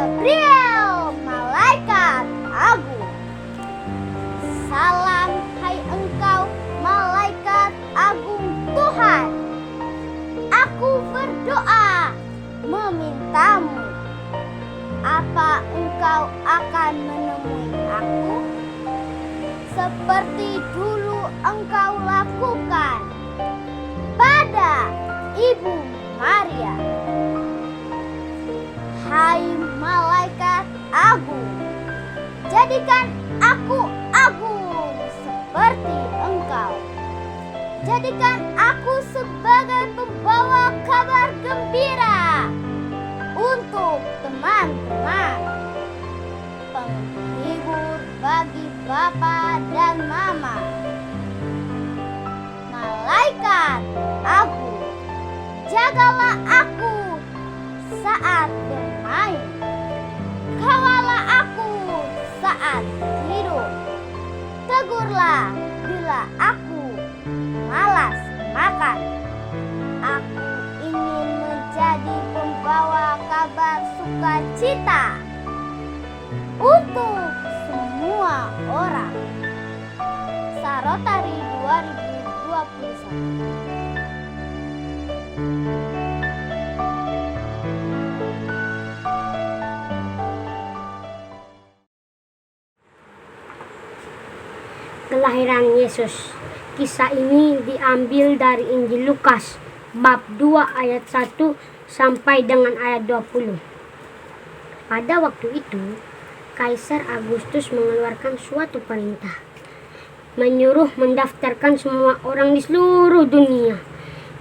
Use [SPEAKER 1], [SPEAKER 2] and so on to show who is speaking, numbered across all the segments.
[SPEAKER 1] Gabriel, malaikat agung. Salam hai engkau, malaikat agung Tuhan. Aku berdoa memintamu. Apa engkau akan menemui aku? Seperti dulu engkau lakukan pada Ibu Maria. Hai malaikat agung, jadikan aku agung seperti engkau. Jadikan aku sebagai pembawa kabar gembira untuk teman-teman, penghibur bagi Bapa dan Mama. Malaikat agung, jagalah aku saat bermain, kawalah aku saat tidur, tegurlah bila aku malas makan. Aku ingin menjadi pembawa kabar sukacita untuk semua orang. Sarotari 2021.
[SPEAKER 2] Kelahiran Yesus. Kisah ini diambil dari Injil Lukas bab 2 ayat 1 sampai dengan ayat 20. Pada waktu itu, Kaisar Agustus mengeluarkan suatu perintah, menyuruh mendaftarkan semua orang di seluruh dunia.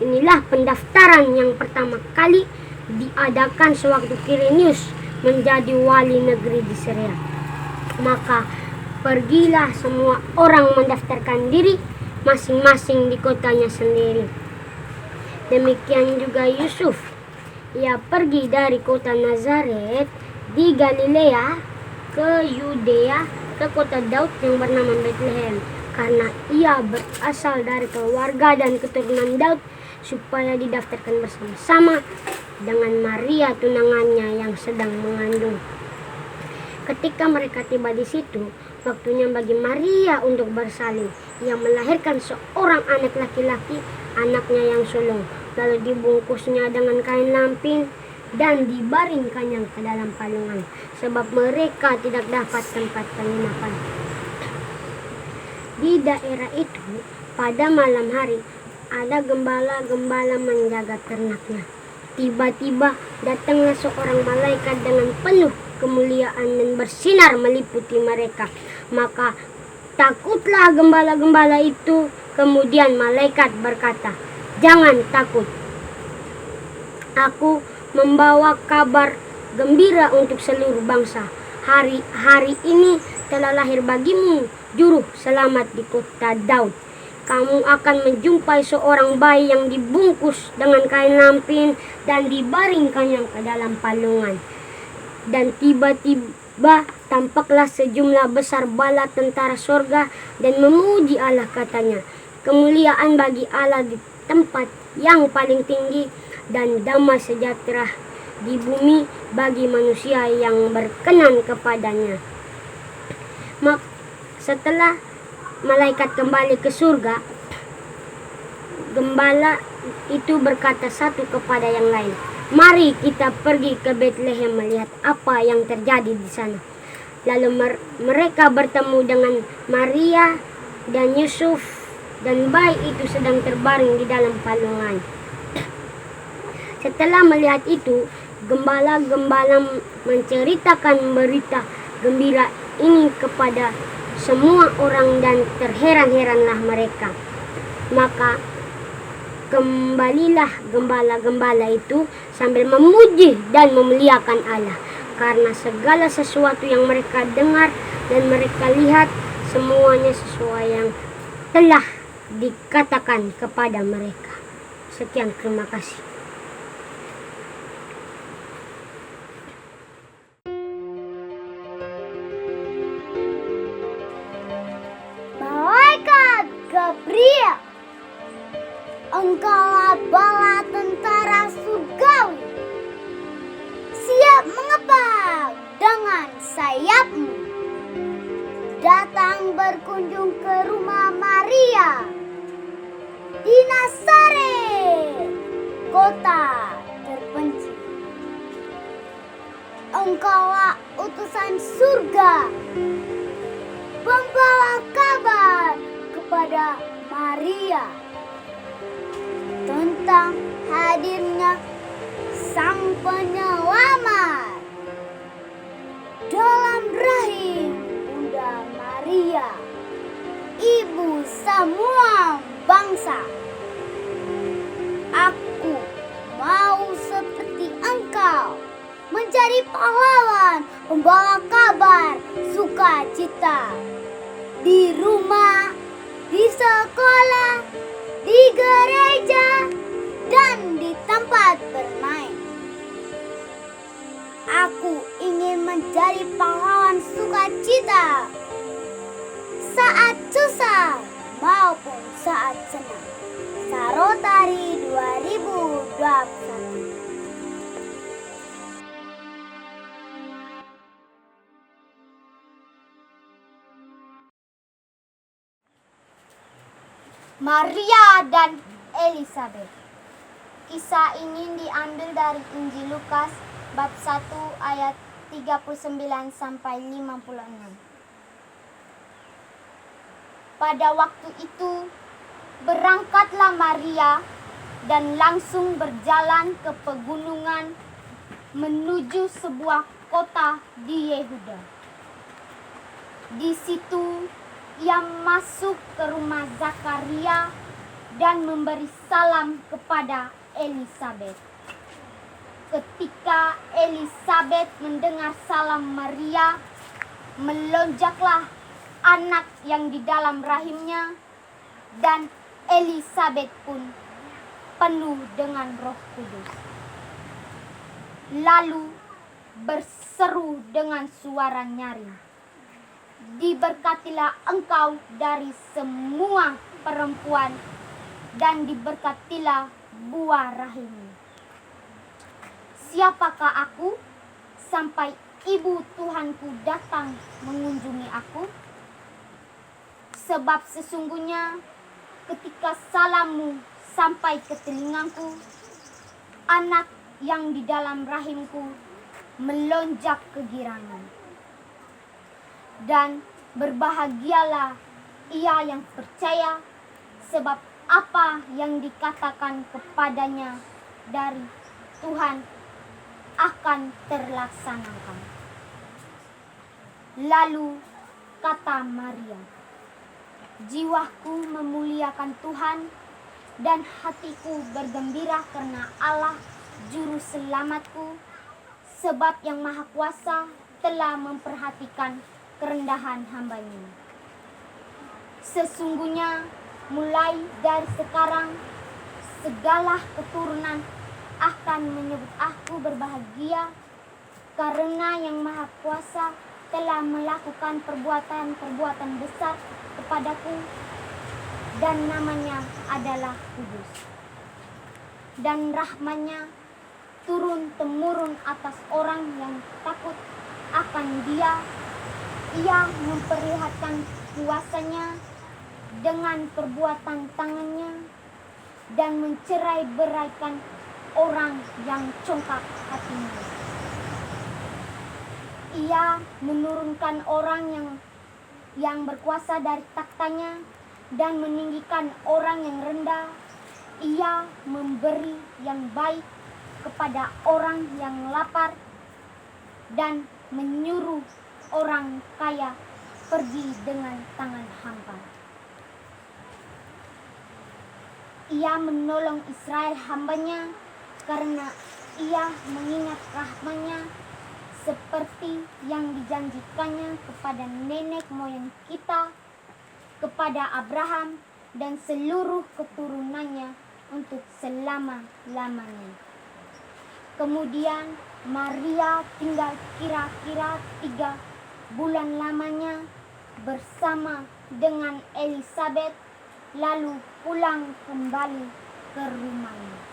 [SPEAKER 2] Inilah pendaftaran yang pertama kali diadakan sewaktu Quirinius menjadi wali negeri di Syria. Maka pergilah semua orang mendaftarkan diri masing-masing di kotanya sendiri. Demikian juga Yusuf. Ia pergi dari kota Nazaret di Galilea ke Yudea, ke kota Daud yang bernama Bethlehem, karena ia berasal dari keluarga dan keturunan Daud, supaya didaftarkan bersama-sama dengan Maria tunangannya yang sedang mengandung. Ketika mereka tiba di situ, waktunya bagi Maria untuk bersalin. Ia melahirkan seorang anak laki-laki, anaknya yang sulung. Lalu dibungkusnya dengan kain lampin dan dibaringkannya ke dalam palungan, sebab mereka tidak dapat tempat penginapan. Di daerah itu, pada malam hari, ada gembala-gembala menjaga ternaknya. Tiba-tiba datanglah seorang malaikat dengan penuh kemuliaan dan bersinar meliputi mereka. Maka takutlah gembala-gembala itu. Kemudian malaikat berkata, "Jangan takut. Aku membawa kabar gembira untuk seluruh bangsa. Hari ini telah lahir bagimu juru selamat di kota Daud. Kamu akan menjumpai seorang bayi yang dibungkus dengan kain lampin dan dibaringkannya ke dalam palungan." Dan tiba-tiba tampaklah sejumlah besar bala tentara sorga dan memuji Allah, katanya, "Kemuliaan bagi Allah di tempat yang paling tinggi, dan damai sejahtera di bumi bagi manusia yang berkenan kepadanya." Setelah malaikat kembali ke surga, gembala itu berkata satu kepada yang lain, "Mari kita pergi ke Bethlehem melihat apa yang terjadi di sana." Lalu mereka bertemu dengan Maria dan Yusuf, dan bayi itu sedang terbaring di dalam palungan. Setelah melihat itu, gembala-gembala menceritakan berita gembira ini kepada semua orang, dan terheran-heranlah mereka. Maka kembalilah gembala-gembala itu sambil memuji dan memuliakan Allah, karena segala sesuatu yang mereka dengar dan mereka lihat, semuanya sesuai yang telah dikatakan kepada mereka. Sekian, terima kasih.
[SPEAKER 1] Malaikat Gabriel, engkaulah bala tentara surgawi, siap mengebak Engkaulah utusan surga, pembawa kabar kepada Maria tentang hadirnya Sang Penyelamat dalam rahim Bunda Maria, ibu semua bangsa. Aku mau seperti engkau menjadi pahlawan pembawa kabar sukacita di rumah, di sekolah, di gereja, dan di tempat bermain. Aku ingin menjadi pahlawan sukacita saat susah maupun saat senang. Sarotari 2021. Maria dan Elizabeth. Kisah ini diambil dari Injil Lukas bab 1 ayat 39 sampai 56. Pada waktu itu berangkatlah Maria dan langsung berjalan ke pegunungan menuju sebuah kota di Yehuda. Di situ ia masuk ke rumah Zakaria dan memberi salam kepada Elizabeth. Ketika Elizabeth mendengar salam Maria, melonjaklah anak yang di dalam rahimnya, dan Elizabeth pun penuh dengan Roh Kudus. Lalu berseru dengan suara nyaring, "Diberkatilah engkau dari semua perempuan, dan diberkatilah buah rahimmu. Siapakah aku sampai ibu Tuhanku datang mengunjungi aku? Sebab sesungguhnya ketika salammu sampai ke telingaku, anak yang di dalam rahimku melonjak kegirangan. Dan berbahagialah ia yang percaya, sebab apa yang dikatakan kepadanya dari Tuhan akan terlaksanakan." Lalu kata Maria, "Jiwaku memuliakan Tuhan, dan hatiku bergembira karena Allah Juru Selamatku, sebab Yang Maha Kuasa telah memperhatikan kerendahan hamba-Nya. Sesungguhnya mulai dari sekarang segala keturunan akan menyebut aku berbahagia, karena Yang Maha Kuasa telah melakukan perbuatan-perbuatan besar kepadaku, dan namanya adalah kudus. Dan rahmat-Nya turun-temurun atas orang yang takut akan Dia. Ia memperlihatkan kuasa-Nya dengan perbuatan tangan-Nya, dan mencerai-beraikan orang yang congkak hatinya. Ia menurunkan orang yang berkuasa dari takhta-Nya, dan meninggikan orang yang rendah. Ia memberi yang baik kepada orang yang lapar, dan menyuruh orang kaya pergi dengan tangan hampa. Ia menolong Israel hamba-Nya, karena ia mengingat rahmat-Nya seperti yang dijanjikannya kepada nenek moyang kita, kepada Abraham dan seluruh keturunannya untuk selama-lamanya." Kemudian Maria tinggal kira-kira 3 bulan lamanya bersama dengan Elizabeth, lalu pulang kembali ke rumahnya.